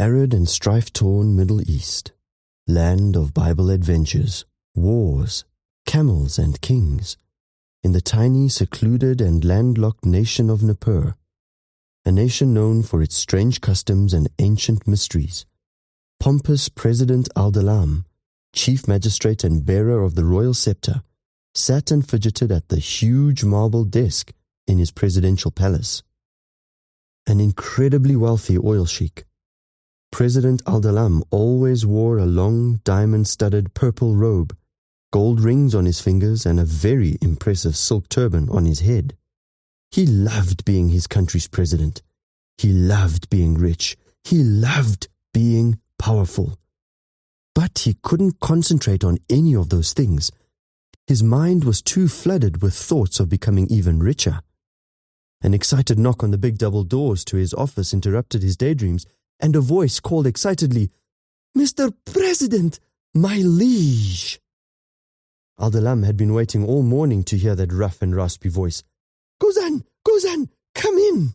arid and strife-torn Middle East, land of Bible adventures, wars, camels and kings, in the tiny, secluded and landlocked nation of Nippur, a nation known for its strange customs and ancient mysteries, pompous President Al-Dalam, chief magistrate and bearer of the royal scepter, sat and fidgeted at the huge marble desk in his presidential palace. An incredibly wealthy oil sheik, President Al-Dalam always wore a long, diamond-studded purple robe, gold rings on his fingers, and a very impressive silk turban on his head. He loved being his country's president. He loved being rich. He loved being powerful. But he couldn't concentrate on any of those things. His mind was too flooded with thoughts of becoming even richer. An excited knock on the big double doors to his office interrupted his daydreams, and a voice called excitedly, "Mr. President, my liege!" Al-Dalam had been waiting all morning to hear that rough and raspy voice. "Gozan, Gozan, come in!"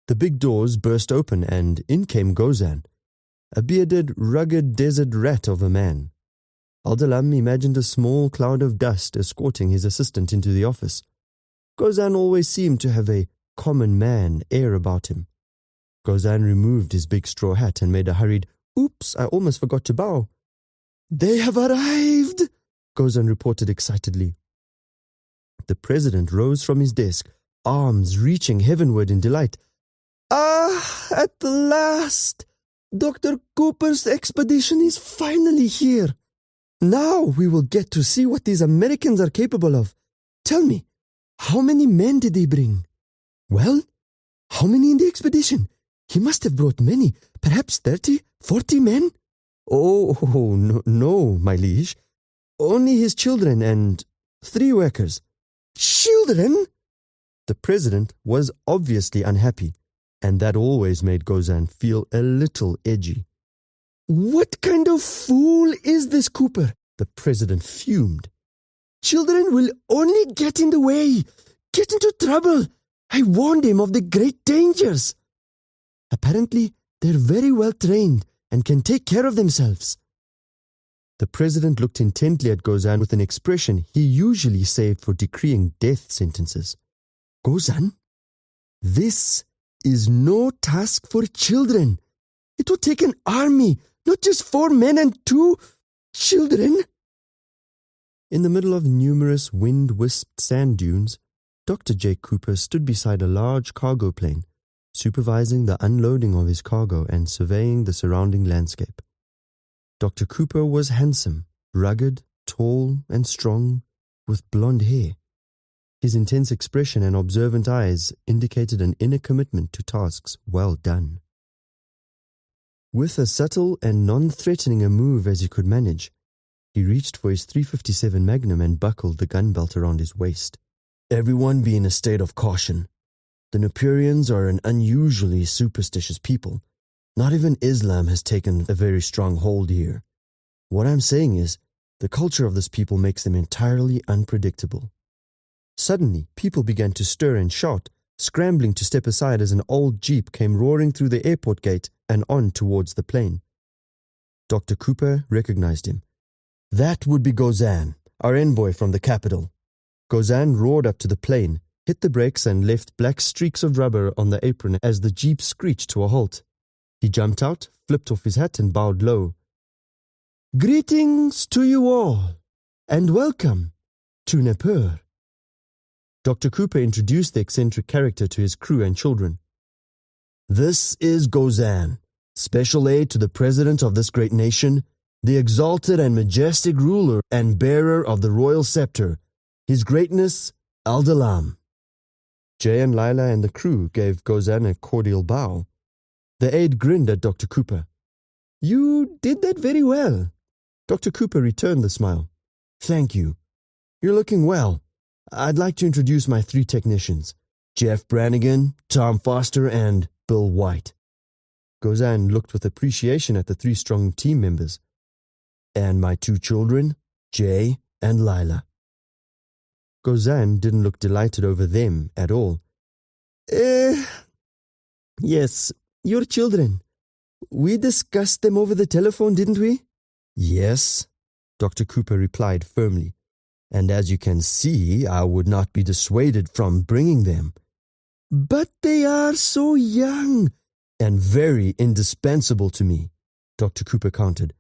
The big doors burst open, and in came Gozan, a bearded, rugged desert rat of a man. Al-Dalam imagined a small cloud of dust escorting his assistant into the office. Gozan always seemed to have a common man air about him. Gozan removed his big straw hat and made a hurried, "Oops, I almost forgot to bow." "They have arrived," Gozan reported excitedly. The president rose from his desk, arms reaching heavenward in delight. "Ah, at last! Dr. Cooper's expedition is finally here. Now we will get to see what these Americans are capable of. Tell me, how many men did they bring?" "Well, how many in the expedition? He must have brought many, perhaps 30, 40 men." "Oh, no, my liege. Only his children and 3 workers." "Children?" The president was obviously unhappy, and that always made Gozan feel a little edgy. "What kind of fool is this Cooper?" The president fumed. "Children will only get in the way, get into trouble. I warned him of the great dangers. Apparently, they're very well trained and can take care of themselves." The president looked intently at Gozan with an expression he usually saved for decreeing death sentences. "Gozan, this is no task for children. It will take an army, not just 4 men and 2 children." In the middle of numerous wind-wisped sand dunes, Dr. J. Cooper stood beside a large cargo plane, supervising the unloading of his cargo and surveying the surrounding landscape. Dr. Cooper was handsome, rugged, tall, and strong, with blonde hair. His intense expression and observant eyes indicated an inner commitment to tasks well done. With as subtle and non-threatening a move as he could manage, he reached for his .357 Magnum and buckled the gun belt around his waist. "Everyone be in a state of caution. The Nippurians are an unusually superstitious people. Not even Islam has taken a very strong hold here. What I'm saying is, the culture of this people makes them entirely unpredictable." Suddenly, people began to stir and shout, scrambling to step aside as an old jeep came roaring through the airport gate and on towards the plane. Dr. Cooper recognized him. That would be Gozan, our envoy from the capital. Gozan roared up to the plane, hit the brakes and left black streaks of rubber on the apron as the jeep screeched to a halt. He jumped out, flipped off his hat and bowed low. "Greetings to you all, and welcome to Nippur." Dr. Cooper introduced the eccentric character to his crew and children. "This is Gozan, special aid to the president of this great nation, the exalted and majestic ruler and bearer of the royal scepter, His Greatness Al-Dalam." Jay and Lila and the crew gave Gozan a cordial bow. The aide grinned at Dr. Cooper. "You did that very well." Dr. Cooper returned the smile. "Thank you. You're looking well. I'd like to introduce my 3 technicians, Jeff Brannigan, Tom Foster, and Bill White." Gozan looked with appreciation at the 3 strong team members. "And my 2 children, Jay and Lila." Gozan didn't look delighted over them at all. Yes, Your children. We discussed them over the telephone, didn't we? Yes, Dr. Cooper replied firmly. And as you can see, I would not be dissuaded from bringing them. But they are so young and very indispensable to me, Dr. Cooper countered.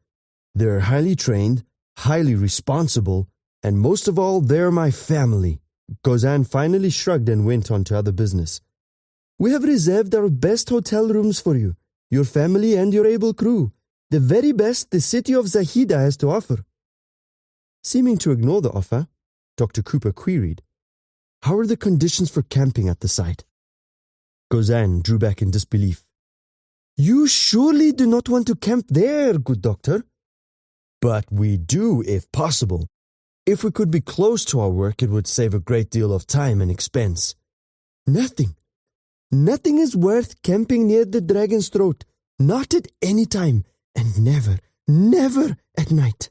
They're highly trained, highly responsible, and most of all, they're my family. Gozan finally shrugged and went on to other business. We have reserved our best hotel rooms for you, your family and your able crew, the very best the city of Zahida has to offer. Seeming to ignore the offer, Dr. Cooper queried, How are the conditions for camping at the site? Gozan drew back in disbelief. You surely do not want to camp there, good doctor. But we do, if possible. If we could be close to our work, it would save a great deal of time and expense. Nothing is worth camping near the Dragon's Throat, not at any time, and never at night.